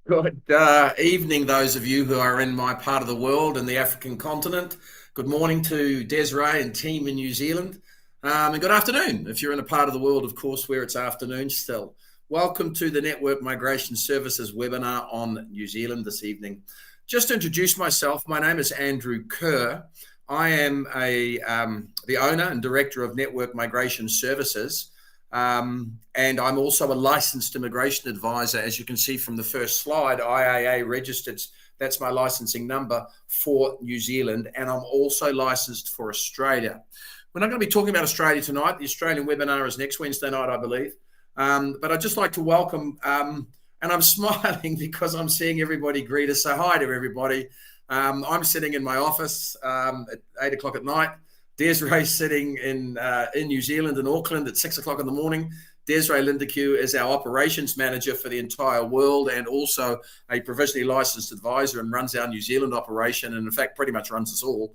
Good evening, those of you who are in my part of the world and the African continent. Good morning to Desiree and team in New Zealand. And good afternoon if you're in a part of the world, of course, where it's afternoon still. Welcome to the Network Migration Services webinar on New Zealand this evening. Just to introduce myself, my name is Andrew Kerr. I am the owner and director of Network Migration Services. And I'm also a licensed immigration advisor. As you can see from the first slide, IAA registered, that's my licensing number for New Zealand, and I'm also licensed for Australia. We're not going to be talking about Australia tonight. The Australian webinar is next Wednesday night, I believe. But I'd just like to welcome, and I'm smiling because I'm seeing everybody greet us. So hi to everybody. I'm sitting in my office at 8 o'clock at night. Desiree sitting in New Zealand, in Auckland, at 6 o'clock in the morning. Desiree Lindeque is our operations manager for the entire world and also a provisionally licensed advisor and runs our New Zealand operation, and in fact pretty much runs us all.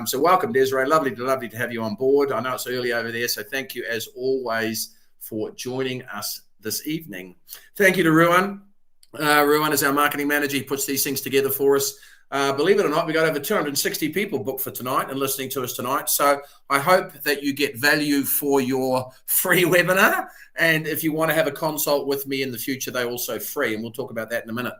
So welcome, Desiree. Lovely to have you on board. I know it's early over there, so thank you as always for joining us this evening. Thank you to Ruan. Ruan is our marketing manager. He puts these things together for us. Believe it or not, we got over 260 people booked for tonight and listening to us tonight. So I hope that you get value for your free webinar. And if you want to have a consult with me in the future, they're also free. And we'll talk about that in a minute.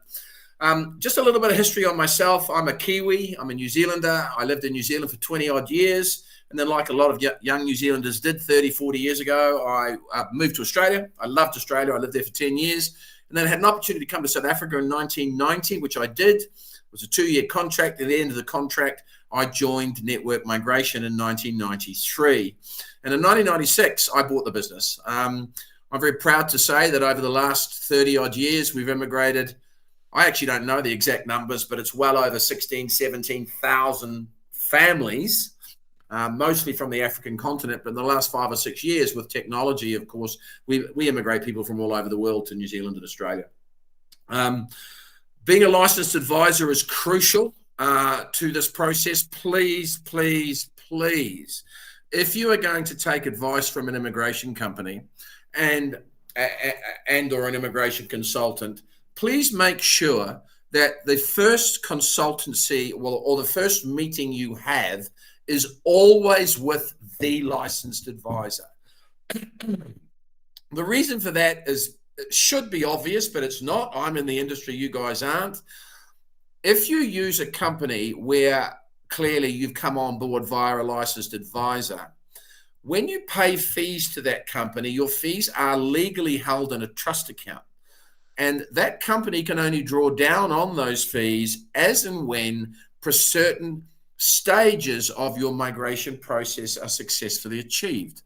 Just a little bit of history on myself. I'm a Kiwi. I'm a New Zealander. I lived in New Zealand for 20 odd years. And then like a lot of young New Zealanders did 30, 40 years ago, I moved to Australia. I loved Australia. I lived there for 10 years. And then I had an opportunity to come to South Africa in 1990, which I did. It was a 2-year contract. At the end of the contract, I joined Network Migration in 1993. And in 1996, I bought the business. I'm very proud to say that over the last 30 odd years, we've immigrated. I actually don't know the exact numbers, but it's well over 16, 17,000 families, mostly from the African continent. But in the last 5 or 6 years with technology, of course, we immigrate people from all over the world to New Zealand and Australia. Being a licensed advisor is crucial to this process. Please, please, please, if you are going to take advice from an immigration company and or an immigration consultant, please make sure that the first consultancy or the first meeting you have is always with the licensed advisor. The reason for that is, it should be obvious, but it's not. I'm in the industry, you guys aren't. If you use a company where clearly you've come on board via a licensed advisor, when you pay fees to that company, your fees are legally held in a trust account. And that company can only draw down on those fees as and when certain stages of your migration process are successfully achieved.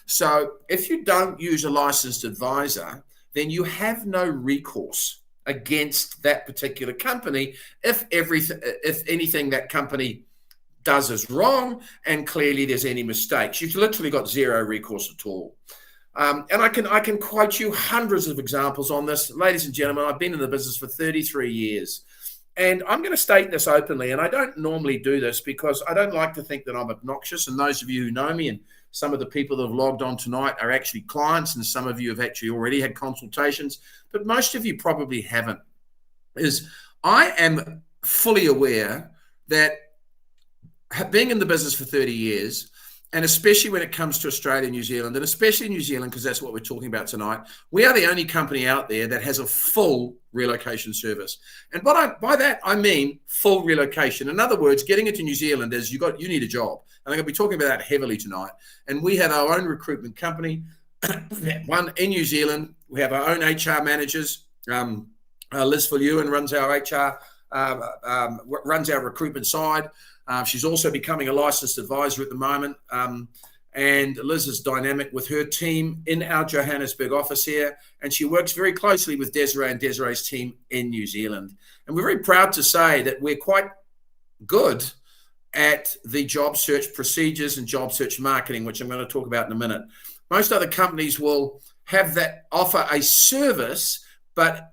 So if you don't use a licensed advisor, then you have no recourse against that particular company if anything that company does is wrong and clearly there's any mistakes. You've literally got zero recourse at all. And I can quote you hundreds of examples on this. Ladies and gentlemen, I've been in the business for 33 years. And I'm going to state this openly, and I don't normally do this because I don't like to think that I'm obnoxious. And those of you who know me, and some of the people that have logged on tonight are actually clients, and some of you have actually already had consultations, but most of you probably haven't, is I am fully aware that being in the business for 30 years, and especially when it comes to Australia and New Zealand, and especially New Zealand, because that's what we're talking about tonight, we are the only company out there that has a full relocation service. And by that, I mean full relocation. In other words, getting into New Zealand is you need a job. And I'm going to be talking about that heavily tonight. And we have our own recruitment company, one in New Zealand. We have our own HR managers. Liz Fullewen runs our HR, runs our recruitment side. She's also becoming a licensed advisor at the moment. And Liz is dynamic with her team in our Johannesburg office here. And she works very closely with Desiree and Desiree's team in New Zealand. And we're very proud to say that we're quite good at the job search procedures and job search marketing, which I'm going to talk about in a minute. Most other companies will have that, offer a service, but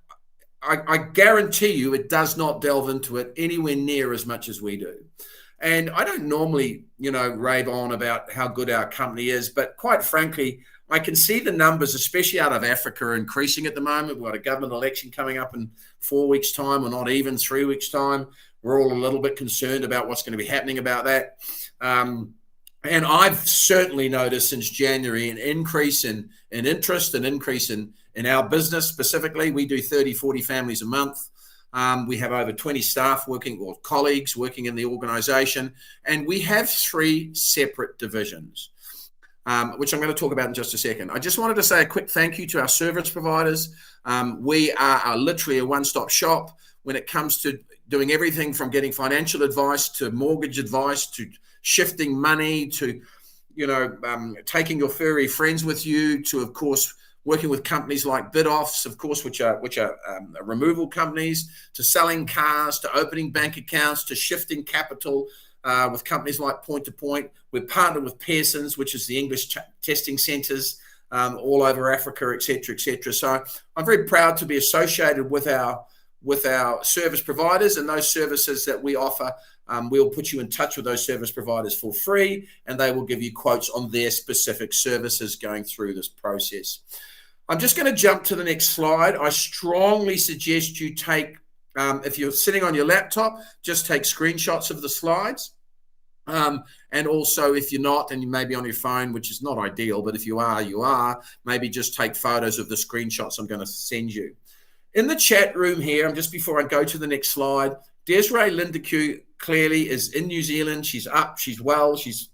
I guarantee you it does not delve into it anywhere near as much as we do. And I don't normally, rave on about how good our company is, but quite frankly, I can see the numbers, especially out of Africa, increasing at the moment. We've got a government election coming up in 4 weeks' time, or not even 3 weeks' time. We're all a little bit concerned about what's going to be happening about that. And I've certainly noticed since January an increase in interest, an increase in our business specifically. We do 30, 40 families a month. We have over 20 staff working, or colleagues working in the organisation. And we have 3 separate divisions, which I'm going to talk about in just a second. I just wanted to say a quick thank you to our service providers. We are literally a one-stop shop when it comes to doing everything from getting financial advice to mortgage advice to shifting money to, taking your furry friends with you to, of course, working with companies like Bidoffs, of course, which are removal companies, to selling cars, to opening bank accounts, to shifting capital with companies like Point to Point. We're partnered with Pearson's, which is the English testing centres all over Africa, et cetera, et cetera. So I'm very proud to be associated with our service providers, and those services that we offer. We'll put you in touch with those service providers for free, and they will give you quotes on their specific services going through this process. I'm just going to jump to the next slide. I strongly suggest you take, if you're sitting on your laptop, just take screenshots of the slides. And also, if you're not, and you may be on your phone, which is not ideal, but if you are, maybe just take photos of the screenshots I'm going to send you. In the chat room here, just before I go to the next slide, Desiree Lindeque clearly is in New Zealand. She's up, she's well, she's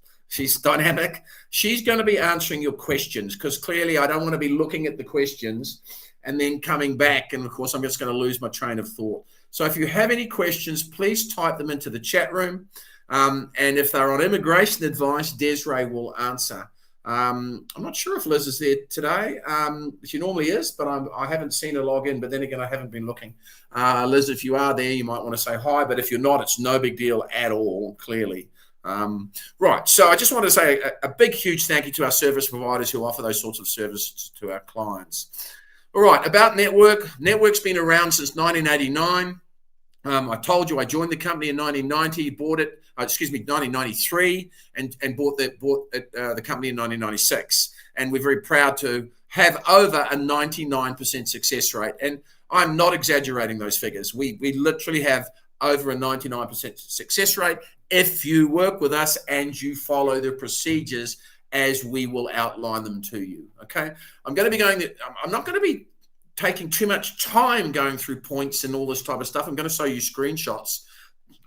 dynamic. She's going to be answering your questions, because clearly I don't want to be looking at the questions and then coming back, and of course I'm just going to lose my train of thought. So if you have any questions, please type them into the chat room. And if they're on immigration advice, Desiree will answer. I'm not sure if Liz is there today. She normally is, but I haven't seen her log in. But then again, I haven't been looking. Liz, if you are there, you might want to say hi. But if you're not, it's no big deal at all, clearly. Right. So I just want to say a big, huge thank you to our service providers who offer those sorts of services to our clients. All right. About Network. Network's been around since 1989. I told you I joined the company in 1990, 1993, and bought the company in 1996. And we're very proud to have over a 99% success rate. And I'm not exaggerating those figures. We literally have over a 99% success rate if you work with us and you follow the procedures as we will outline them to you. Okay. I'm not going to be taking too much time going through points and all this type of stuff. I'm going to show you screenshots.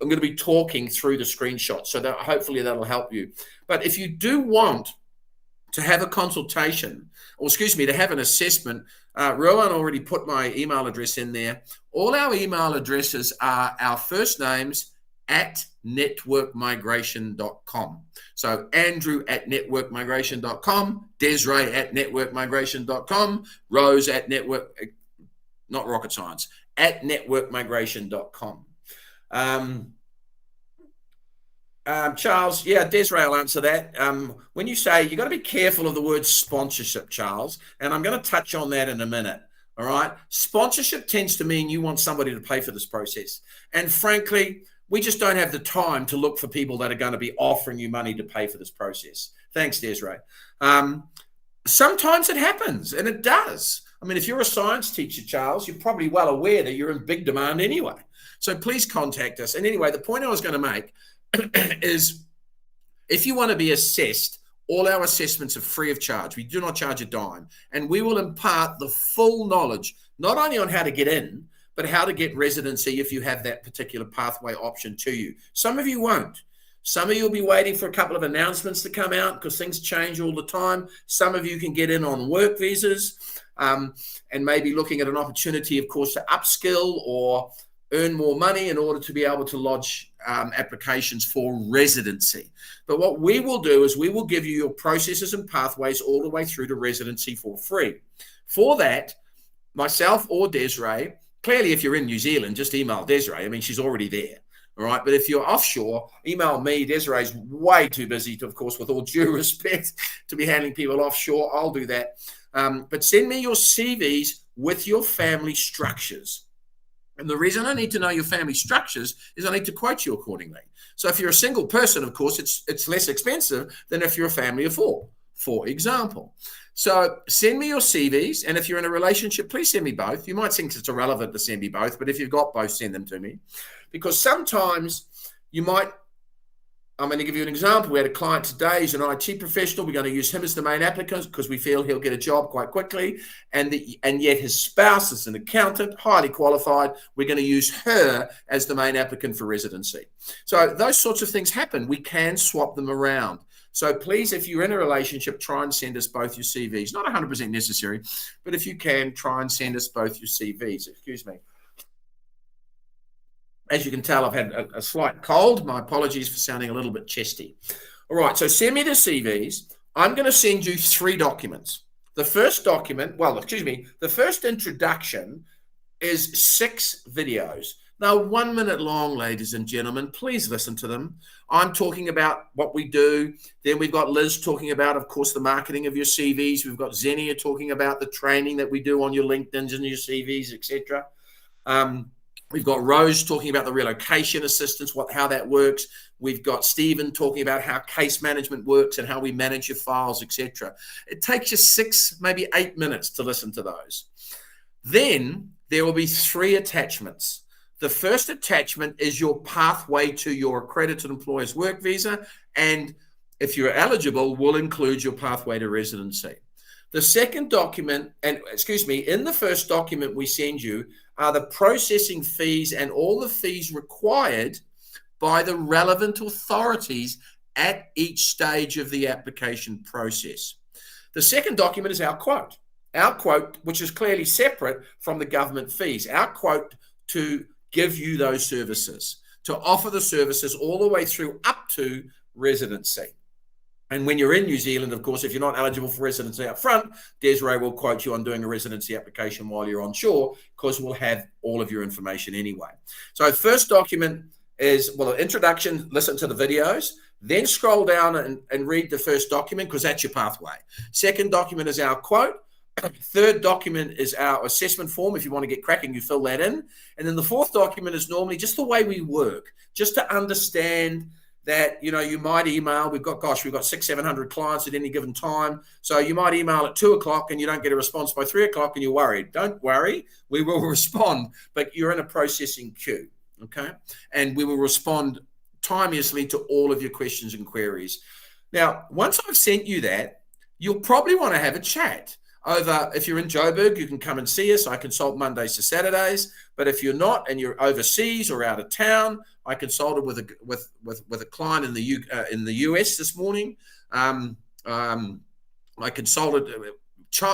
I'm going to be talking through the screenshots, so that hopefully that'll help you. But if you do want to have a consultation, or to have an assessment, Rowan already put my email address in there. All our email addresses are our first names at networkmigration.com. So Andrew at networkmigration.com, Desiree at networkmigration.com, Rose at not rocket science, at networkmigration.com. Charles, yeah, Desiree will answer that. When you say, you've got to be careful of the word sponsorship, Charles, and I'm going to touch on that in a minute. All right. Sponsorship tends to mean you want somebody to pay for this process. And frankly, we just don't have the time to look for people that are going to be offering you money to pay for this process. Thanks, Desiree. Sometimes it happens, and it does. I mean, if you're a science teacher, Charles, you're probably well aware that you're in big demand anyway. So please contact us. And anyway, the point I was going to make is if you want to be assessed, all our assessments are free of charge. We do not charge a dime. And we will impart the full knowledge, not only on how to get in, but how to get residency if you have that particular pathway option to you. Some of you won't. Some of you will be waiting for a couple of announcements to come out because things change all the time. Some of you can get in on work visas and maybe looking at an opportunity, of course, to upskill or earn more money in order to be able to lodge applications for residency. But what we will do is we will give you your processes and pathways all the way through to residency for free. For that, myself or Desiree, clearly if you're in New Zealand, just email Desiree. I mean, she's already there. All right. But if you're offshore, email me. Desiree's way too busy to, of course, with all due respect, to be handling people offshore. I'll do that. But send me your CVs with your family structures. And the reason I need to know your family structures is I need to quote you accordingly. So if you're a single person, of course, it's less expensive than if you're a family of four, for example. So send me your CVs. And if you're in a relationship, please send me both. You might think it's irrelevant to send me both, but if you've got both, send them to me. Because sometimes you might, I'm going to give you an example. We had a client today, he's an IT professional. We're going to use him as the main applicant because we feel he'll get a job quite quickly. And yet his spouse is an accountant, highly qualified. We're going to use her as the main applicant for residency. So those sorts of things happen. We can swap them around. So please, if you're in a relationship, try and send us both your CVs. Not 100% necessary, but if you can, try and send us both your CVs. Excuse me. As you can tell, I've had a slight cold. My apologies for sounding a little bit chesty. All right, so send me the CVs. I'm going to send you 3 documents. The first document, the first introduction is 6 videos. Now, 1 minute long, ladies and gentlemen. Please listen to them. I'm talking about what we do. Then we've got Liz talking about, of course, the marketing of your CVs. We've got Xenia talking about the training that we do on your LinkedIns and your CVs, etc. We've got Rose talking about the relocation assistance, how that works. We've got Stephen talking about how case management works and how we manage your files, etc. It takes you 6, maybe 8 minutes to listen to those. Then there will be 3 attachments. The first attachment is your pathway to your accredited employer's work visa, and if you're eligible, will include your pathway to residency. The second document, in the first document we send you are the processing fees and all the fees required by the relevant authorities at each stage of the application process. The second document is our quote, which is clearly separate from the government fees. Our quote to give you those services, to offer the services all the way through up to residency. And when you're in New Zealand, of course, if you're not eligible for residency up front, Desiree will quote you on doing a residency application while you're on shore, because we'll have all of your information anyway. So first document is, well, an introduction, listen to the videos, then scroll down and read the first document, because that's your pathway. Second document is our quote. Third document is our assessment form. If you want to get cracking, you fill that in. And then the fourth document is normally just the way we work, just to understand that, you might email. We've got 600-700 clients at any given time. So you might email at 2:00 and you don't get a response by 3:00 and you're worried. Don't worry, we will respond, but you're in a processing queue, okay? And we will respond timeously to all of your questions and queries. Now, once I've sent you that, you'll probably want to have a chat. If you're in Joburg, you can come and see us. I consult Mondays to Saturdays. But if you're not and you're overseas or out of town, I consulted with a client in the US this morning. I consulted.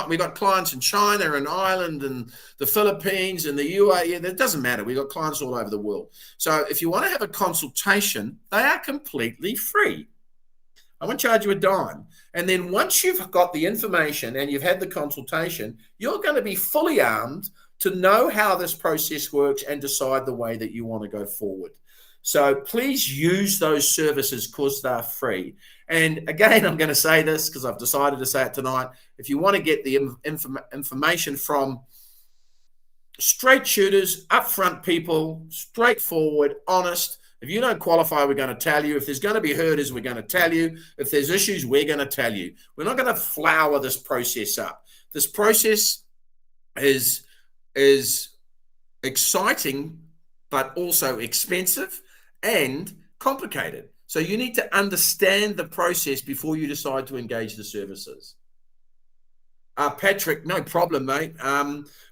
We got clients in China and Ireland and the Philippines and the UAE. It doesn't matter. We got clients all over the world. So if you want to have a consultation, they are completely free. I won't charge you a dime. And then once you've got the information and you've had the consultation, you're going to be fully armed to know how this process works and decide the way that you want to go forward. So please use those services because they're free. And again, I'm going to say this because I've decided to say it tonight. If you want to get the information from straight shooters, upfront people, straightforward, honest, if you don't qualify, we're going to tell you. If there's going to be hurdles, we're going to tell you. If there's issues, we're going to tell you. We're not going to flower this process up. This process is exciting, but also expensive and complicated. So you need to understand the process before you decide to engage the services. Patrick, no problem, mate.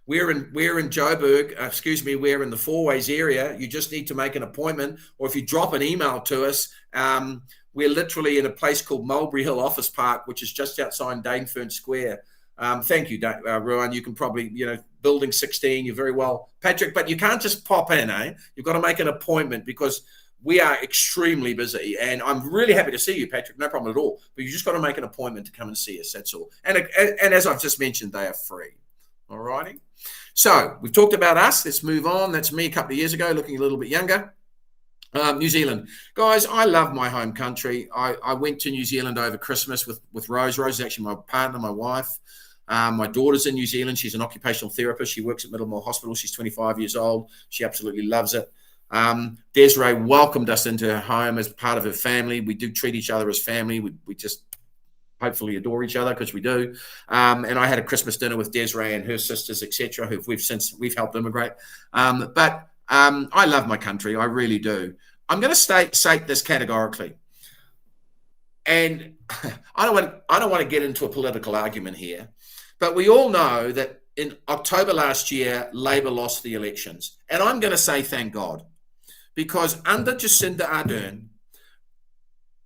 We're in Joburg, we're in the Four Ways area. You just need to make an appointment, or if you drop an email to us, we're literally in a place called Mulberry Hill Office Park, which is just outside Dainfern Square. Thank you, Rowan. You can probably, building 16, you're very well, Patrick, but you can't just pop in, You've got to make an appointment because we are extremely busy, and I'm really happy to see you, Patrick. No problem at all. But you just got to make an appointment to come and see us. That's all. And as I've just mentioned, they are free. All righty. So we've talked about us. Let's move on. That's me a couple of years ago, looking a little bit younger. New Zealand. Guys, I love my home country. I went to New Zealand over Christmas with Rose. Rose is actually my partner, my wife. My daughter's in New Zealand. She's an occupational therapist. She works at Middlemore Hospital. She's 25 years old. She absolutely loves it. Desiree welcomed us into her home as part of her family. We do treat each other as family. We just hopefully adore each other, because we do. And I had a Christmas dinner with Desiree and her sisters, etc., who we've helped immigrate. But I love my country. I really do. I'm going to state this categorically. And I don't want to get into a political argument here, but we all know that in October last year, Labor lost the elections. And I'm going to say thank God, because under Jacinda Ardern,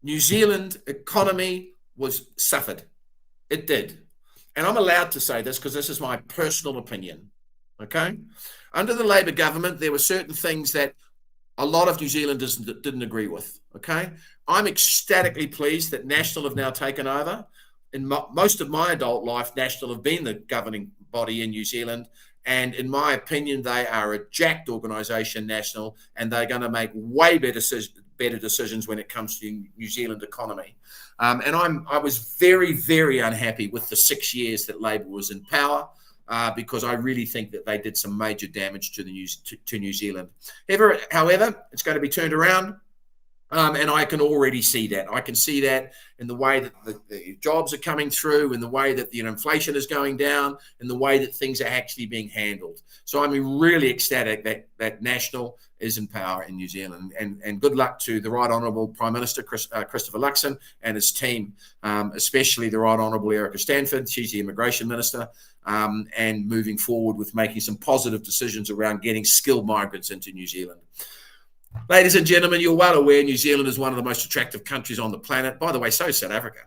New Zealand economy suffered. It did. And I'm allowed to say this because this is my personal opinion. Okay? Under the Labor government, there were certain things that a lot of New Zealanders didn't agree with. Okay? I'm ecstatically pleased that National have now taken over. In most of my adult life, National have been the governing body in New Zealand. And in my opinion, they are a jacked organisation, National, and they're going to make way better decisions when it comes to New Zealand economy. And I was very, very unhappy with the 6 years that Labor was in power, because I really think that they did some major damage to New Zealand. However, it's going to be turned around. And I can already see that. I can see that in the way that the jobs are coming through, in the way that inflation is going down, in the way that things are actually being handled. So I'm really ecstatic that National is in power in New Zealand. And good luck to the Right Honourable Prime Minister Christopher Luxon and his team, especially the Right Honourable Erica Stanford. She's the Immigration Minister, and moving forward with making some positive decisions around getting skilled migrants into New Zealand. Ladies and gentlemen, you're well aware New Zealand is one of the most attractive countries on the planet. By the way, so is South Africa.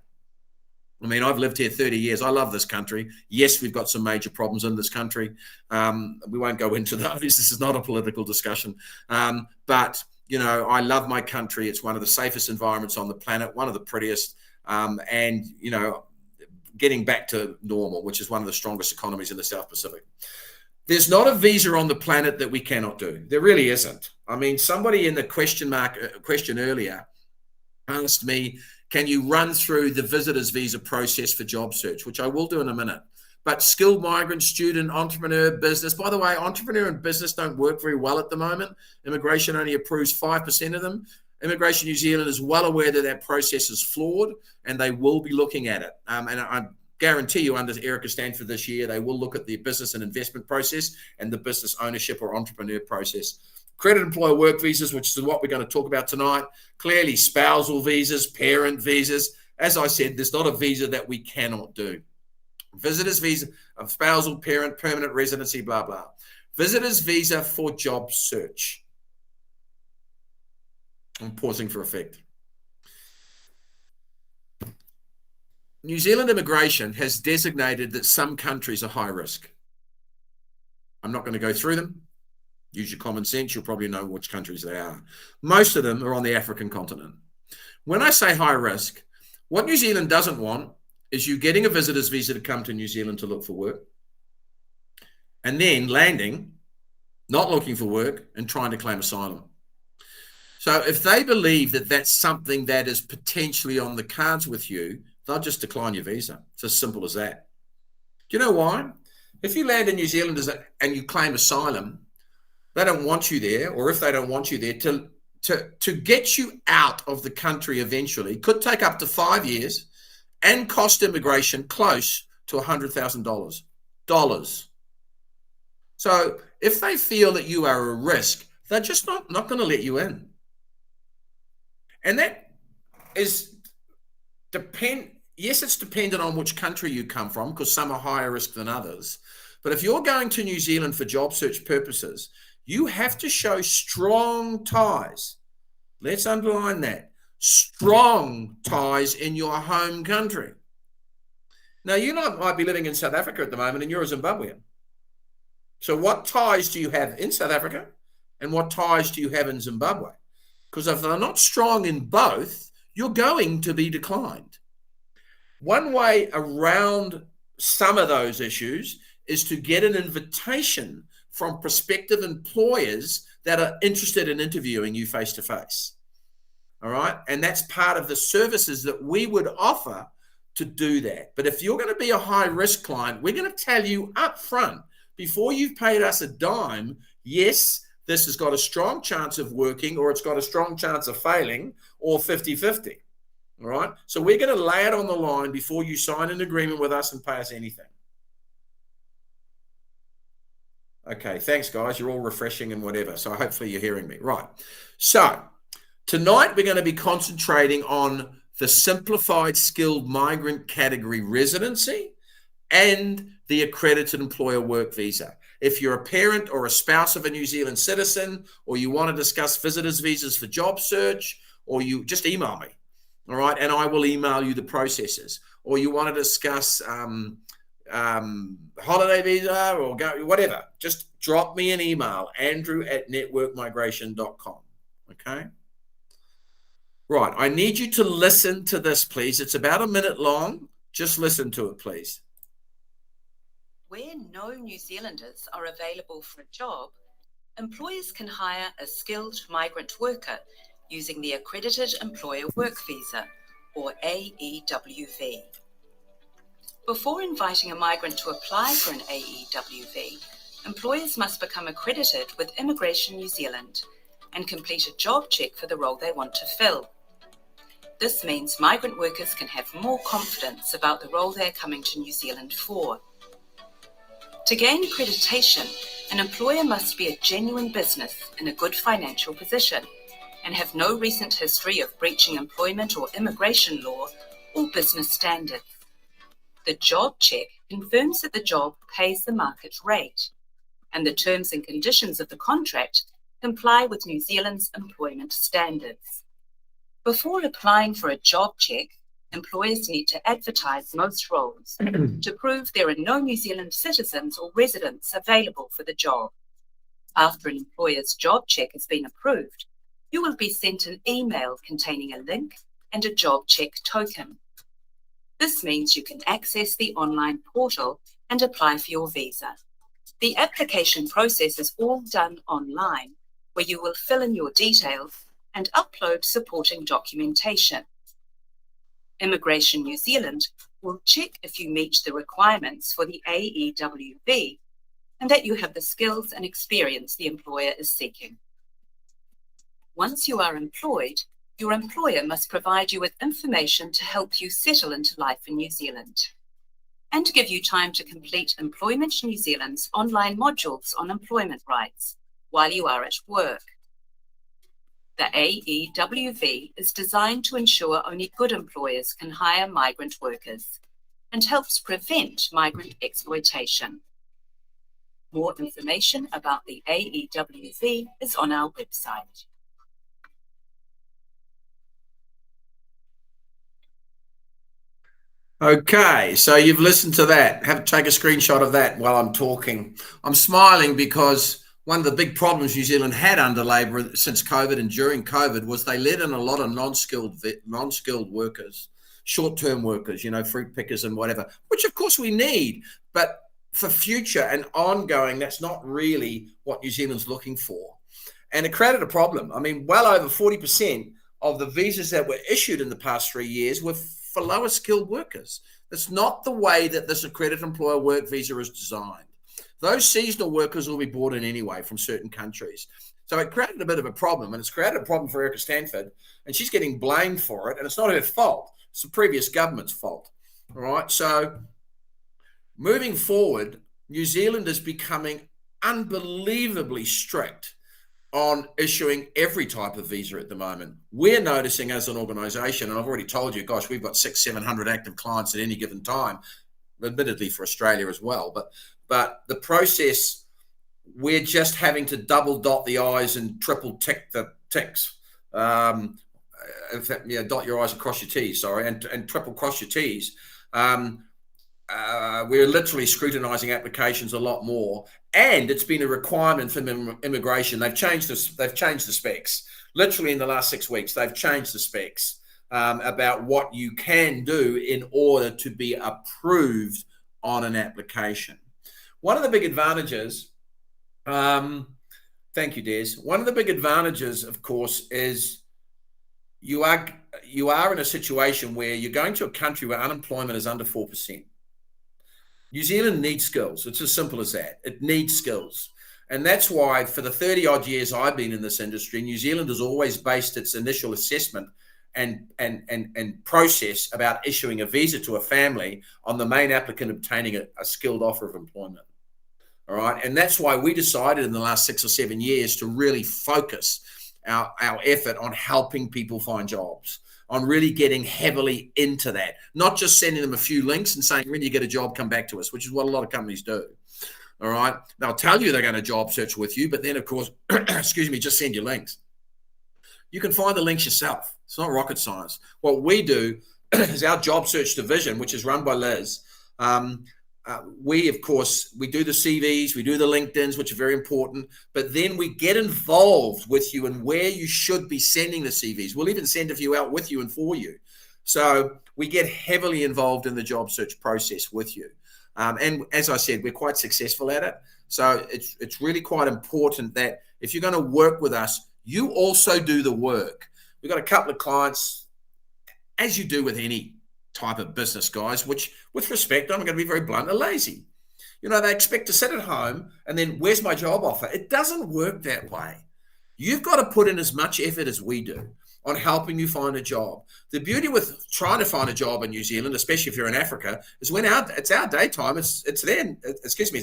I mean, I've lived here 30 years. I love this country. Yes, we've got some major problems in this country. We won't go into those. This is not a political discussion. But, I love my country. It's one of the safest environments on the planet, one of the prettiest. And, getting back to normal, which is one of the strongest economies in the South Pacific. There's not a visa on the planet that we cannot do. There really isn't. I mean, somebody in the question earlier asked me, can you run through the visitor's visa process for job search, which I will do in a minute. But skilled migrant, student, entrepreneur, business. By the way, entrepreneur and business don't work very well at the moment. Immigration only approves 5% of them. Immigration New Zealand is well aware that process is flawed, and they will be looking at it. And I guarantee you, under Erica Stanford this year, they will look at the business and investment process and the business ownership or entrepreneur process. Credit employer work visas, which is what we're going to talk about tonight. Clearly, spousal visas, parent visas. As I said, there's not a visa that we cannot do. Visitors visa, spousal, parent, permanent residency, blah, blah. Visitors visa for job search. I'm pausing for effect. New Zealand immigration has designated that some countries are high risk. I'm not going to go through them. Use your common sense. You'll probably know which countries they are. Most of them are on the African continent. When I say high risk, what New Zealand doesn't want is you getting a visitor's visa to come to New Zealand to look for work, and then landing, not looking for work, and trying to claim asylum. So if they believe that that's something that is potentially on the cards with you, they'll just decline your visa. It's as simple as that. Do you know why? If you land in New Zealand and you claim asylum, they don't want you there, or if they don't want you there, to get you out of the country eventually could take up to 5 years and cost immigration close to $100,000. So if they feel that you are a risk, they're just not going to let you in. And that is yes, it's dependent on which country you come from, because some are higher risk than others. But if you're going to New Zealand for job search purposes, you have to show strong ties. Let's underline that. Strong ties in your home country. Now, you might be living in South Africa at the moment, and you're a Zimbabwean. So what ties do you have in South Africa, and what ties do you have in Zimbabwe? Because if they're not strong in both, you're going to be declined. One way around some of those issues is to get an invitation from prospective employers that are interested in interviewing you face to face. All right. And that's part of the services that we would offer to do that. But if you're going to be a high risk client, we're going to tell you up front, before you've paid us a dime, yes, this has got a strong chance of working, or it's got a strong chance of failing, or 50-50. All right. So we're going to lay it on the line before you sign an agreement with us and pay us anything. Okay. Thanks, guys. You're all refreshing and whatever. So hopefully you're hearing me. Right. So tonight we're going to be concentrating on the simplified skilled migrant category residency and the accredited employer work visa. If you're a parent or a spouse of a New Zealand citizen, or you want to discuss visitors visas for job search, or you just email me, all right, and I will email you the processes. Or you want to discuss holiday visa or whatever, just drop me an email, andrew@networkmigration.com, okay? Right, I need you to listen to this, please. It's about a minute long. Just listen to it, please. Where no New Zealanders are available for a job, employers can hire a skilled migrant worker using the Accredited Employer Work Visa, or AEWV. Before inviting a migrant to apply for an AEWV, employers must become accredited with Immigration New Zealand and complete a job check for the role they want to fill. This means migrant workers can have more confidence about the role they're coming to New Zealand for. To gain accreditation, an employer must be a genuine business in a good financial position and have no recent history of breaching employment or immigration law or business standards. The job check confirms that the job pays the market rate, and the terms and conditions of the contract comply with New Zealand's employment standards. Before applying for a job check, employers need to advertise most roles to prove there are no New Zealand citizens or residents available for the job. After an employer's job check has been approved, you will be sent an email containing a link and a job check token. This means you can access the online portal and apply for your visa. The application process is all done online, where you will fill in your details and upload supporting documentation. Immigration New Zealand will check if you meet the requirements for the AEWV and that you have the skills and experience the employer is seeking. Once you are employed, your employer must provide you with information to help you settle into life in New Zealand and to give you time to complete Employment New Zealand's online modules on employment rights while you are at work. The AEWV is designed to ensure only good employers can hire migrant workers and helps prevent migrant exploitation. More information about the AEWV is on our website. Okay, so you've listened to that. Take a screenshot of that while I'm talking. I'm smiling because one of the big problems New Zealand had under Labor since COVID and during COVID was they let in a lot of non-skilled workers, short-term workers, fruit pickers and whatever, which of course we need. But for future and ongoing, that's not really what New Zealand's looking for. And it created a problem. I mean, well over 40% of the visas that were issued in the past 3 years were for lower skilled workers. That's not the way that this accredited employer work visa is designed. Those seasonal workers will be brought in anyway from certain countries. So it created a bit of a problem, and it's created a problem for Erica Stanford, and she's getting blamed for it, and it's not her fault. It's the previous government's fault. All right, so moving forward, New Zealand is becoming unbelievably strict on issuing every type of visa at the moment. We're noticing as an organisation, and I've already told you, gosh, we've got 600-700 active clients at any given time, admittedly for Australia as well, but the process, we're just having to double dot the I's and triple tick the ticks. In fact, dot your I's and cross your T's, and triple cross your T's. We're literally scrutinising applications a lot more, and it's been a requirement for immigration. They've changed the specs. Literally in the last 6 weeks, they've changed the specs about what you can do in order to be approved on an application. One of the big advantages, thank you, Des. One of the big advantages, of course, is you are in a situation where you're going to a country where unemployment is under 4%. New Zealand needs skills. It's as simple as that. It needs skills. And that's why for the 30 odd years I've been in this industry, New Zealand has always based its initial assessment and process about issuing a visa to a family on the main applicant obtaining a skilled offer of employment. All right. And that's why we decided in the last 6 or 7 years to really focus our effort on helping people find jobs, on really getting heavily into that, not just sending them a few links and saying, when you get a job, come back to us, which is what a lot of companies do. All right. They'll tell you they're going to job search with you, but then, of course, excuse me, just send you links. You can find the links yourself. It's not rocket science. What we do is our job search division, which is run by Liz. We do the CVs, we do the LinkedIns, which are very important, but then we get involved with you and where you should be sending the CVs. We'll even send a few out with you and for you. So we get heavily involved in the job search process with you. And as I said, we're quite successful at it. So it's really quite important that if you're going to work with us, you also do the work. We've got a couple of clients, as you do with any type of business, guys, which, with respect, I'm going to be very blunt, are lazy. They expect to sit at home and then, where's my job offer? It doesn't work that way. You've got to put in as much effort as we do on helping you find a job. The beauty with trying to find a job in New Zealand, especially if you're in Africa, is when it's our daytime, it's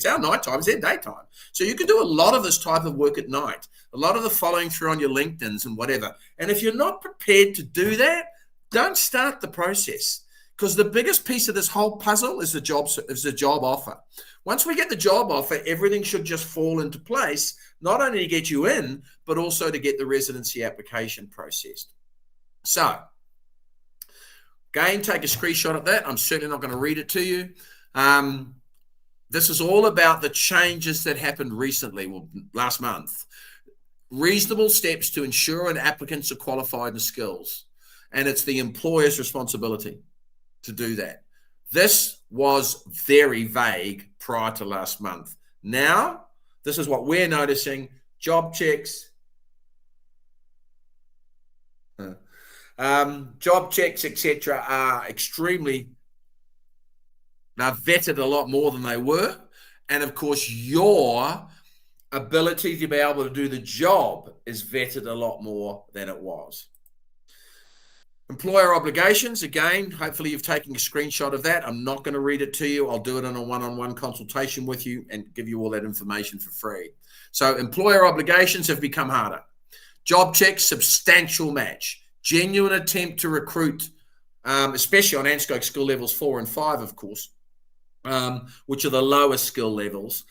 our nighttime, it's their daytime. So you can do a lot of this type of work at night, a lot of the following through on your LinkedIns and whatever. And if you're not prepared to do that, don't start the process. Because the biggest piece of this whole puzzle is the job offer. Once we get the job offer, everything should just fall into place, not only to get you in, but also to get the residency application processed. So, again, take a screenshot of that. I'm certainly not going to read it to you. This is all about the changes that happened recently, last month. Reasonable steps to ensure an applicants are qualified and skills. And it's the employer's responsibility to do that. This was very vague prior to last month. Now, this is what we're noticing. Job checks, etc., are they're vetted a lot more than they were. And of course, your ability to be able to do the job is vetted a lot more than it was. Employer obligations, again, hopefully you've taken a screenshot of that. I'm not going to read it to you. I'll do it in a one-on-one consultation with you and give you all that information for free. So employer obligations have become harder. Job checks, substantial match. Genuine attempt to recruit, especially on ANZSCO skill levels 4 and 5, of course, which are the lowest skill levels.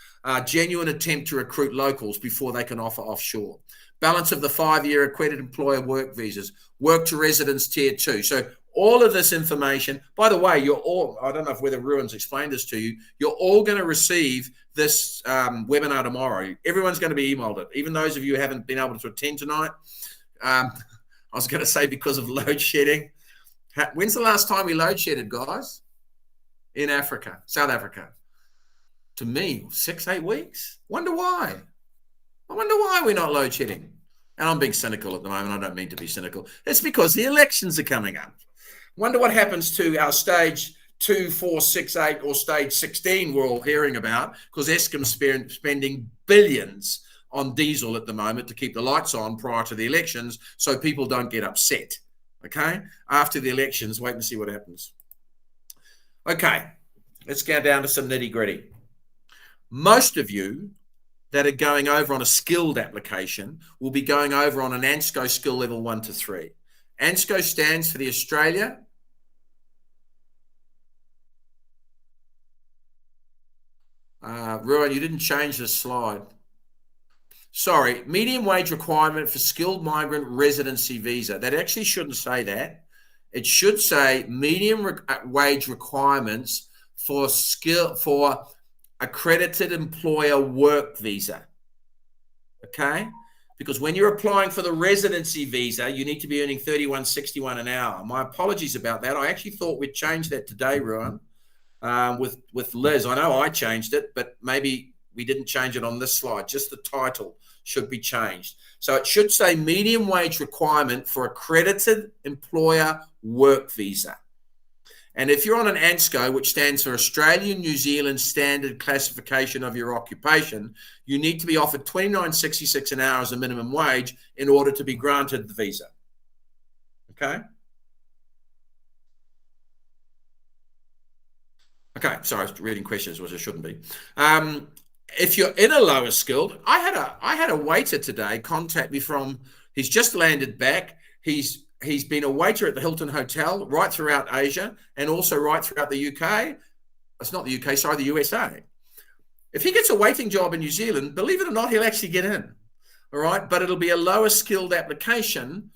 Genuine attempt to recruit locals before they can offer offshore. Balance of the 5-year accredited employer work visas, work to residence tier 2. So all of this information, by the way, I don't know if whether Ruan's explained this to you, you're all going to receive this webinar tomorrow. Everyone's going to be emailed it, even those of you who haven't been able to attend tonight. I was going to say because of load shedding. When's the last time we load shedded, guys? In Africa, South Africa. To me, 6-8 weeks. Wonder why. I wonder why we're not load shedding. And I'm being cynical at the moment. I don't mean to be cynical. It's because the elections are coming up. Wonder what happens to our stage 2, 4, 6, 8 or stage 16 we're all hearing about, because Eskom's spending billions on diesel at the moment to keep the lights on prior to the elections so people don't get upset. Okay? After the elections, wait and see what happens. Okay, let's get down to some nitty-gritty. Most of you that are going over on a skilled application will be going over on an ANZSCO skill level 1 to 3. ANZSCO stands for the Australia Ruan, you didn't change the slide. Sorry, medium wage requirement for skilled migrant residency visa. That actually shouldn't say that. It should say medium wage requirements for accredited employer work visa. Okay? Because when you're applying for the residency visa, you need to be earning $31.61 an hour. My apologies about that. I actually thought we'd change that today, Ruan, with Liz. I know I changed it, but maybe we didn't change it on this slide. Just the title should be changed. So it should say medium wage requirement for accredited employer work visa. And if you're on an ANZSCO, which stands for Australian New Zealand Standard Classification of Your Occupation, you need to be offered $29.66 an hour as a minimum wage in order to be granted the visa. Okay? Okay, sorry, I was reading questions, which I shouldn't be. If you're in a lower skilled, I had a waiter today contact me from. He's just landed back. He's been a waiter at the Hilton Hotel right throughout Asia and also right throughout the UK. It's not the UK, sorry, the USA. If he gets a waiting job in New Zealand, believe it or not, he'll actually get in. All right, but it'll be a lower skilled application.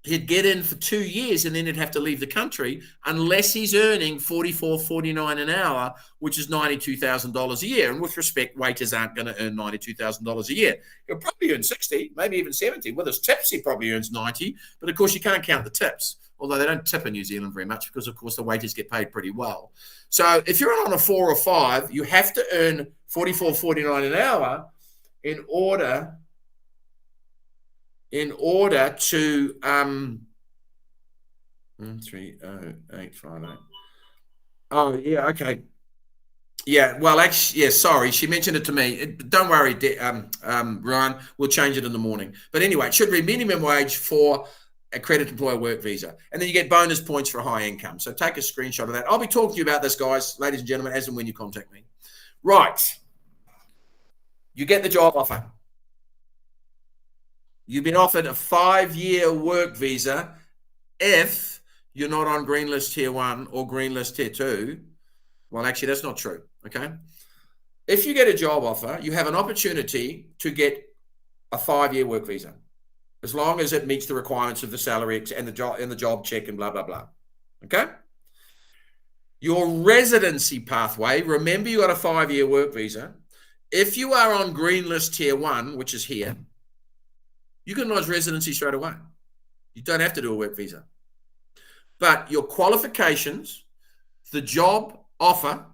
He'd get in for 2 years and then he'd have to leave the country unless he's earning $44, $49 an hour, which is $92,000 a year. And with respect, waiters aren't going to earn $92,000 a year. He'll probably earn 60, maybe even 70. With his tips, he probably earns 90. But of course, you can't count the tips, although they don't tip in New Zealand very much because, of course, the waiters get paid pretty well. So if you're on a 4 or 5, you have to earn $44, $49 an hour in order to 30858. Oh yeah, okay. Yeah, well, actually, yeah. Sorry, she mentioned it to me. Don't worry, Ryan. We'll change it in the morning. But anyway, it should be minimum wage for accredited employer work visa, and then you get bonus points for high income. So take a screenshot of that. I'll be talking to you about this, guys, ladies and gentlemen, as and when you contact me. Right, you get the job offer. You've been offered a 5-year work visa if you're not on Green List Tier 1 or Green List Tier 2. Well, actually, that's not true, okay? If you get a job offer, you have an opportunity to get a 5-year work visa, as long as it meets the requirements of the salary and the job check and blah, blah, blah, okay? Your residency pathway, remember you got a 5-year work visa. If you are on Green List Tier 1, which is here, you can lodge residency straight away. You don't have to do a work visa. But your qualifications, the job offer,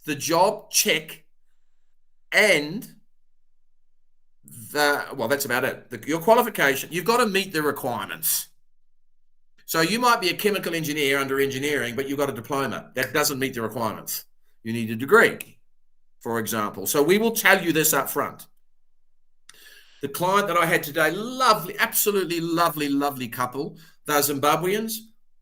the job check, and that's about it. Your qualification, you've got to meet the requirements. So you might be a chemical engineer under engineering, but you've got a diploma. That doesn't meet the requirements. You need a degree, for example. So we will tell you this up front. The client that I had today, lovely, absolutely lovely couple. They're Zimbabweans,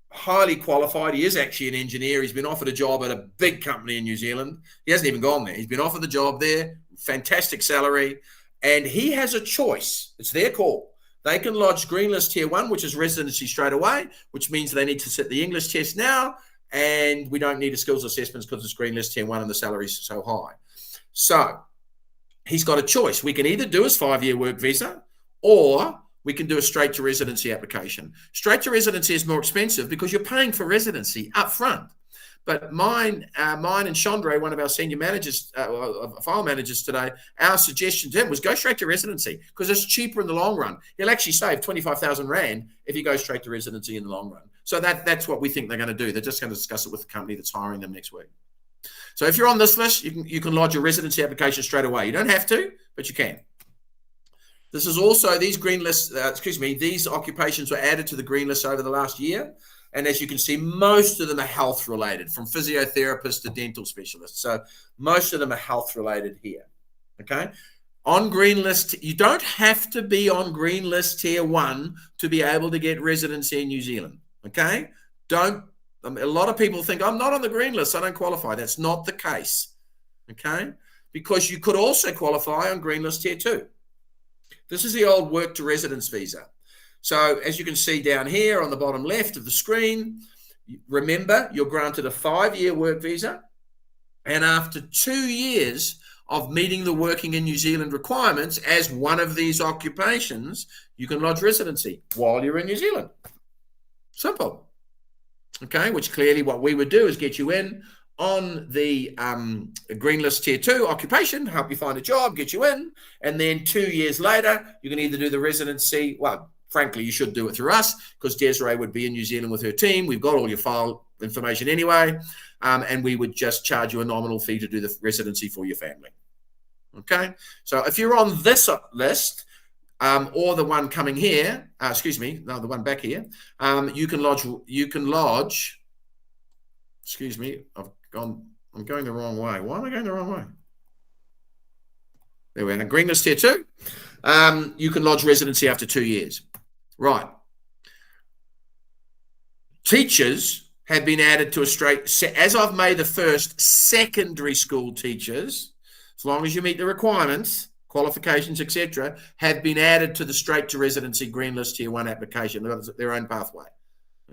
highly qualified. He is actually an engineer. He's been offered a job at a big company in New Zealand. He hasn't even gone there. He's been offered the job there, fantastic salary, and he has a choice. It's their call. They can lodge Green List Tier 1, which is residency straight away, which means they need to sit the English test now, and we don't need a skills assessment because it's Green List Tier 1 and the salary is so high. So he's got a choice. We can either do his 5-year work visa, or we can do a straight to residency application. Straight to residency is more expensive because you're paying for residency up front. But mine and Chandra, one of our senior managers, file managers today, our suggestion to him was go straight to residency because it's cheaper in the long run. He'll actually save 25,000 Rand if he goes straight to residency in the long run. So that's what we think they're going to do. They're just going to discuss it with the company that's hiring them next week. So if you're on this list, you can lodge your residency application straight away. You don't have to, but you can. This is also, these green lists, these occupations were added to the green list over the last year. And as you can see, most of them are health related, from physiotherapists to dental specialists. So most of them are health related here, okay? On green list, you don't have to be on Green List Tier 1 to be able to get residency in New Zealand, okay? A lot of people think, I'm not on the green list, I don't qualify. That's not the case, okay? Because you could also qualify on Green List Tier 2. This is the old work to residence visa. So as you can see down here on the bottom left of the screen, remember, you're granted a 5-year work visa, and after 2 years of meeting the working in New Zealand requirements as one of these occupations, you can lodge residency while you're in New Zealand. Simple. Okay, which clearly what we would do is get you in on the Green List Tier 2 occupation, help you find a job, get you in, and then 2 years later, you can either do the residency. Well, frankly, you should do it through us because Desiree would be in New Zealand with her team. We've got all your file information anyway, and we would just charge you a nominal fee to do the residency for your family. Okay, so if you're on this list, or the one coming here, the one back here, you can lodge, I'm going the wrong way. Why am I going the wrong way? There we are, Green List Tier 2. You can lodge residency after 2 years. Right. Teachers have been added to a straight, as I've made the first, secondary school teachers, as long as you meet the requirements, qualifications, etc., have been added to the straight to residency green list tier 1 application. They've got their own pathway.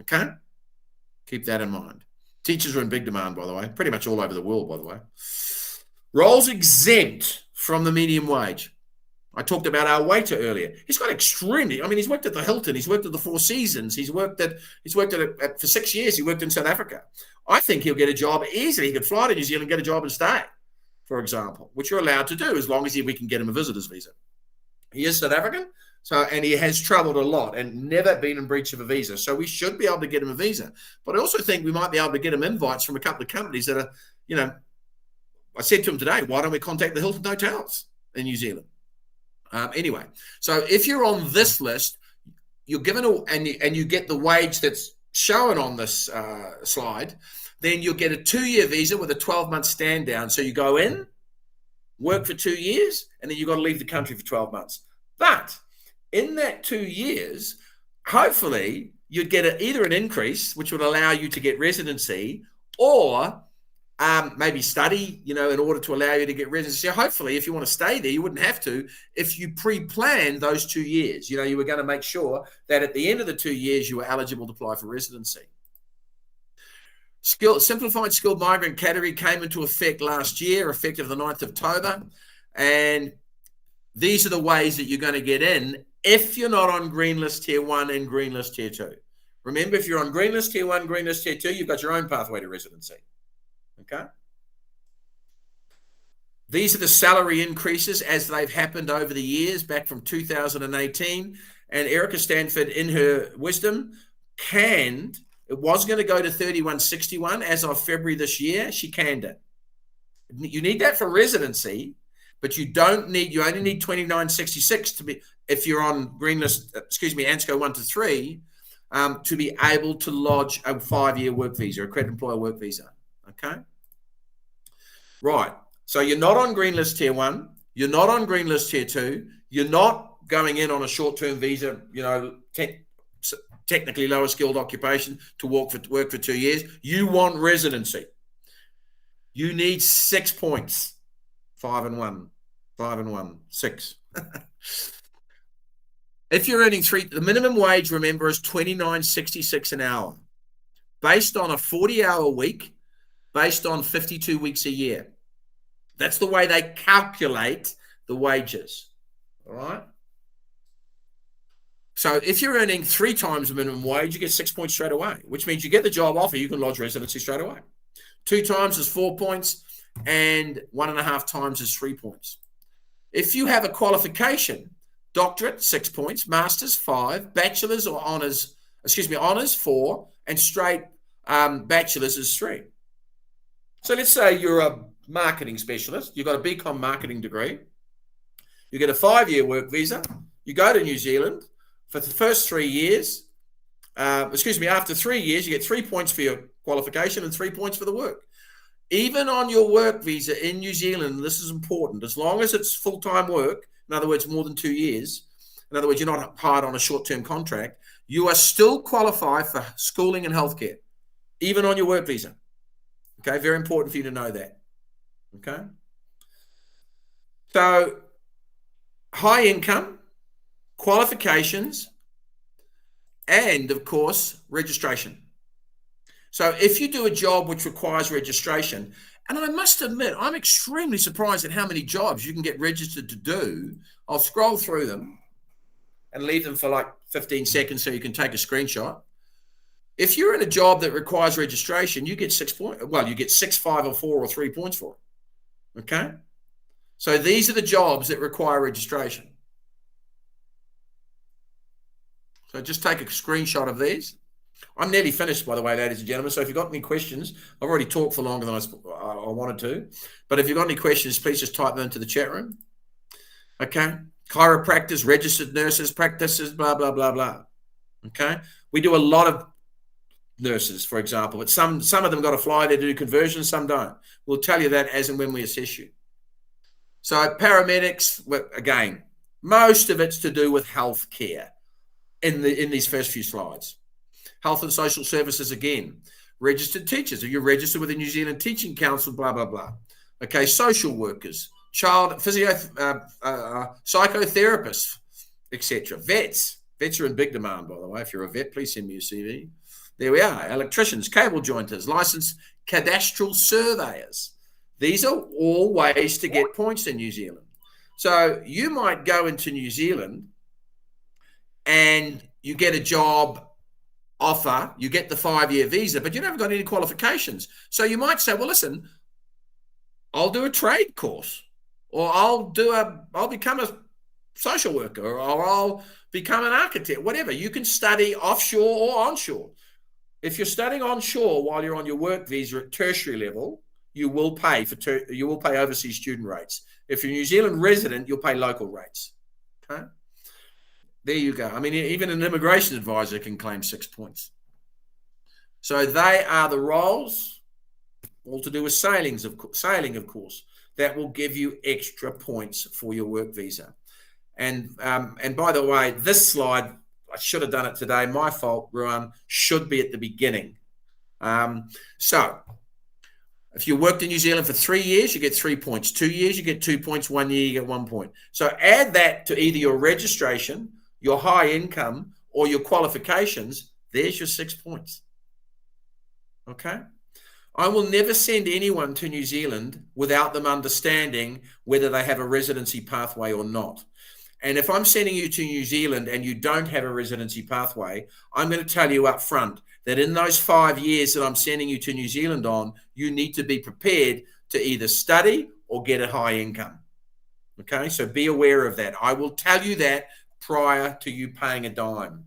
Okay? Keep that in mind. Teachers are in big demand, by the way, pretty much all over the world, by the way. Roles exempt from the medium wage. I talked about our waiter earlier. He's got extremely, he's worked at the Hilton. He's worked at the Four Seasons. He's worked at for 6 years. He worked in South Africa. I think he'll get a job easily. He could fly to New Zealand, get a job and stay, for example, which you're allowed to do as long as we can get him a visitor's visa. He is South African, and he has traveled a lot and never been in breach of a visa. So we should be able to get him a visa. But I also think we might be able to get him invites from a couple of companies that are, I said to him today, why don't we contact the Hilton Hotels in New Zealand? Anyway, so if you're on this list, you're given and you get the wage that's shown on this slide, then you'll get a 2-year visa with a 12-month stand down. So you go in, work for 2 years, and then you've got to leave the country for 12 months. But in that 2 years, hopefully you'd get either an increase, which would allow you to get residency, or maybe study, in order to allow you to get residency. Hopefully, if you want to stay there, you wouldn't have to if you pre-planned those 2 years. You were going to make sure that at the end of the 2 years, you were eligible to apply for residency. Simplified skilled migrant category came into effect last year, effective the 9th of October. And these are the ways that you're going to get in if you're not on Green List Tier 1 and Green List Tier 2. Remember, if you're on Green List Tier 1, Green List Tier 2, you've got your own pathway to residency. Okay. These are the salary increases as they've happened over the years, back from 2018. And Erica Stanford, in her wisdom, it was going to go to 3161 as of February this year. She canned it. You need that for residency, but you only need 2966 to be, if you're on ANZCO 1 to 3, to be able to lodge a 5-year work visa, accredited employer work visa. Okay. Right. So you're not on Green List Tier 1. You're not on Green List Tier 2. You're not going in on a short-term visa, technically lower skilled occupation to work for 2 years. You want residency. You need 6 points. 5 and 1, 6. If you're earning the minimum wage, remember, is $29.66 an hour, based on a 40-hour week, based on 52 weeks a year. That's the way they calculate the wages. All right. So if you're earning 3 times the minimum wage, you get 6 points straight away, which means you get the job offer, you can lodge residency straight away. 2 times is 4 points, and 1.5 times is 3 points. If you have a qualification, doctorate, 6 points, master's, 5, bachelor's or honors, honors, 4, and straight bachelor's is 3. So let's say you're a marketing specialist. You've got a BCom marketing degree. You get a 5-year work visa. You go to New Zealand for the first 3 years. After 3 years, you get 3 points for your qualification and 3 points for the work. Even on your work visa in New Zealand, this is important, as long as it's full-time work, in other words, more than 2 years, in other words, you're not hired on a short-term contract, you are still qualified for schooling and healthcare, even on your work visa. Okay, very important for you to know that. Okay. So, high income, qualifications, and of course, registration. So if you do a job which requires registration, and I must admit, I'm extremely surprised at how many jobs you can get registered to do. I'll scroll through them and leave them for like 15 seconds so you can take a screenshot. If you're in a job that requires registration, you get 6 points. Well, you get 6, 5, or 4, or 3 points for it. Okay? So these are the jobs that require registration. So just take a screenshot of these. I'm nearly finished, by the way, ladies and gentlemen. So if you've got any questions, I've already talked for longer than I wanted to. But if you've got any questions, please just type them into the chat room. Okay? Chiropractors, registered nurses, practices, blah, blah, blah, blah. Okay? We do a lot of nurses, for example, but some of them got to fly there to do conversions, some don't. We'll tell you that as and when we assess you. So paramedics, again, most of it's to do with healthcare in these first few slides. Health and social services, again, registered teachers. Are you registered with the New Zealand Teaching Council? Blah, blah, blah. Okay, social workers, psychotherapists, etc. Vets. Vets are in big demand, by the way. If you're a vet, please send me your CV. There we are. Electricians, cable jointers, licensed cadastral surveyors. These are all ways to get points in New Zealand. So you might go into New Zealand and you get a job offer, you get the 5-year visa, but you haven't got any qualifications. So you might say, well, listen, I'll do a trade course, or I'll become a social worker, or I'll become an architect, whatever. You can study offshore or onshore. If you're studying onshore while you're on your work visa at tertiary level, you will pay overseas student rates. If you're a New Zealand resident, you'll pay local rates. Okay, there you go. I mean, even an immigration advisor can claim 6 points. So they are the roles, all to do with sailing, of course, that will give you extra points for your work visa. And by the way, this slide, I should have done it today. My fault, Ruan, should be at the beginning. So if you worked in New Zealand for 3 years, you get 3 points. 2 years, you get 2 points. 1 year, you get 1 point. So add that to either your registration, your high income, or your qualifications. There's your 6 points. Okay? I will never send anyone to New Zealand without them understanding whether they have a residency pathway or not. And if I'm sending you to New Zealand and you don't have a residency pathway, I'm going to tell you up front that in those 5 years that I'm sending you to New Zealand on, you need to be prepared to either study or get a high income. Okay, so be aware of that. I will tell you that prior to you paying a dime.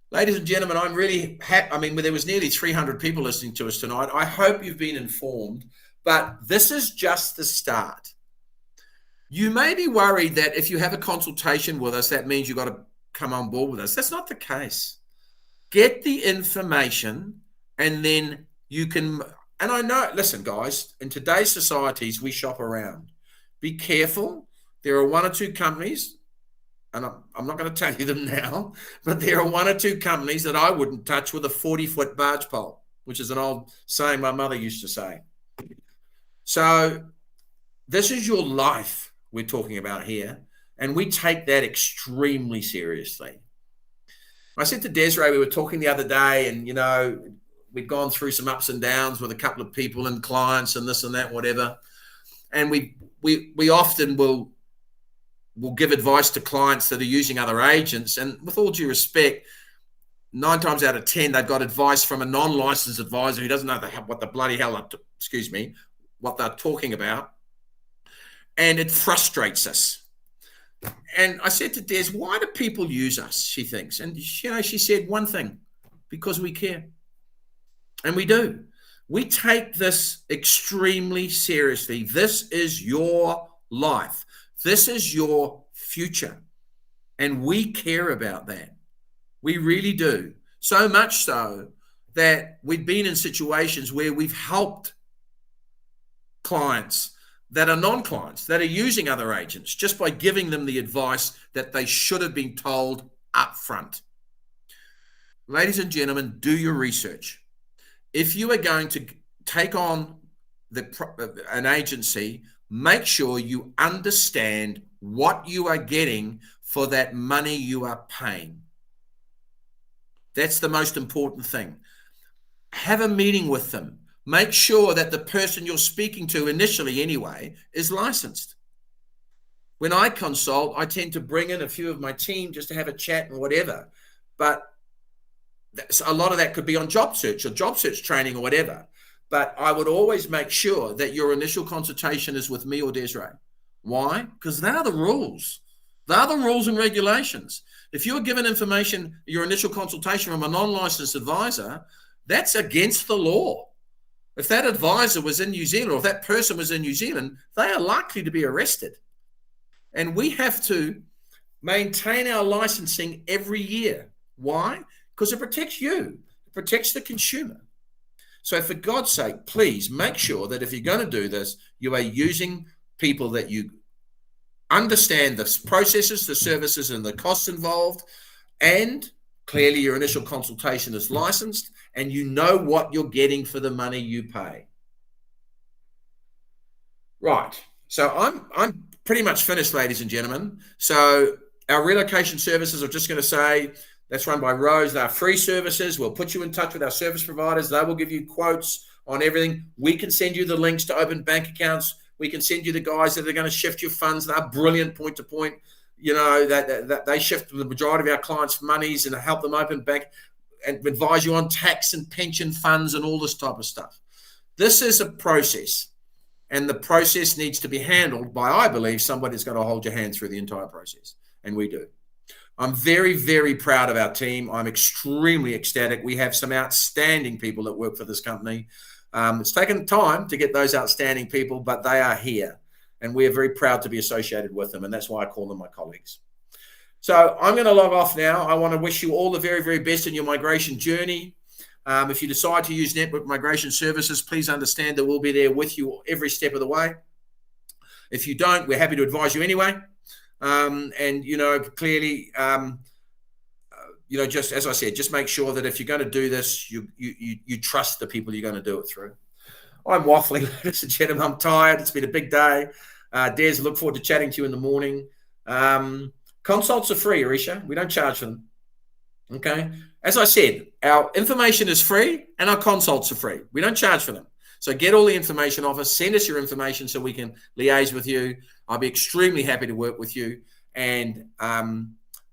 Ladies and gentlemen, I'm really happy. I mean, there was nearly 300 people listening to us tonight. I hope you've been informed, but this is just the start. You may be worried that if you have a consultation with us, that means you've got to come on board with us. That's not the case. Get the information and then you can, and I know, listen, guys, in today's societies, we shop around. Be careful. There are 1 or 2 companies, and I'm not going to tell you them now, but there are 1 or 2 companies that I wouldn't touch with a 40-foot barge pole, which is an old saying my mother used to say. So this is your life we're talking about here, and we take that extremely seriously. I said to Desiree, we were talking the other day, and, you know, we'd gone through some ups and downs with a couple of people and clients and this and that, whatever. And we often will give advice to clients that are using other agents. And with all due respect, 9 times out of 10, they've got advice from a non-licensed advisor who doesn't know what the bloody hell, what they're talking about. And it frustrates us. And I said to Des, why do people use us, she thinks. And, you know, she said one thing, because we care. And we do. We take this extremely seriously. This is your life. This is your future. And we care about that. We really do. So much so that we've been in situations where we've helped clients that are non-clients, that are using other agents, just by giving them the advice that they should have been told up front. Ladies and gentlemen, do your research. If you are going to take on an agency, make sure you understand what you are getting for that money you are paying. That's the most important thing. Have a meeting with them. Make sure that the person you're speaking to initially anyway is licensed. When I consult, I tend to bring in a few of my team just to have a chat and whatever. But a lot of that could be on job search or job search training or whatever. But I would always make sure that your initial consultation is with me or Desiree. Why? Because they are the rules. They are the rules and regulations. If you're given information, your initial consultation from a non-licensed advisor, that's against the law. If that advisor was in New Zealand, or if that person was in New Zealand, they are likely to be arrested. And we have to maintain our licensing every year. Why? Because it protects you. It protects the consumer. So for God's sake, please make sure that if you're going to do this, you are using people that you understand the processes, the services, and the costs involved, and Clearly, your initial consultation is licensed and you know what you're getting for the money you pay. Right. So I'm pretty much finished, ladies and gentlemen. So our relocation services, I'm just going to say, that's run by Rose. They're free services. We'll put you in touch with our service providers. They will give you quotes on everything. We can send you the links to open bank accounts. We can send you the guys that are going to shift your funds. They're brilliant point to point. You know, that they shift the majority of our clients' monies and help them open bank and advise you on tax and pension funds and all this type of stuff. This is a process, and the process needs to be handled by, I believe, somebody that's going to hold your hand through the entire process, and we do. I'm very, very proud of our team. I'm extremely ecstatic. We have some outstanding people that work for this company. It's taken time to get those outstanding people, but they are here, and we are very proud to be associated with them, and that's why I call them my colleagues. So I'm going to log off now. I want to wish you all the very, very best in your migration journey. If you decide to use Network Migration Services, please understand that we'll be there with you every step of the way. If you don't, we're happy to advise you anyway. And, you know, clearly, you know, just as I said, just make sure that if you're going to do this, you trust the people you're going to do it through. I'm waffling, ladies and gentlemen. I'm tired. It's been a big day. Des, look forward to chatting to you in the morning. Consults are free, Arisha. We don't charge for them. Okay. As I said, our information is free and our consults are free. We don't charge for them. So get all the information off us. Send us your information so we can liaise with you. I'll be extremely happy to work with you. And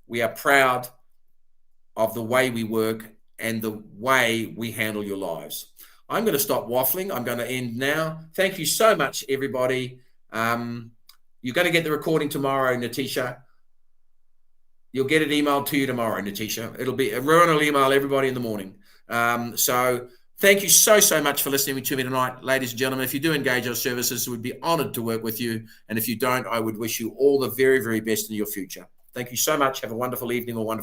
we are proud of the way we work and the way we handle your lives. I'm going to stop waffling. I'm going to end now. Thank you so much, everybody. You're going to get the recording tomorrow, Natisha. You'll get it emailed to you tomorrow, Natisha. Rowan will email everybody in the morning. So thank you so much for listening to me tonight, ladies and gentlemen. If you do engage our services, we'd be honored to work with you. And if you don't, I would wish you all the very, very best in your future. Thank you so much. Have a wonderful evening or wonderful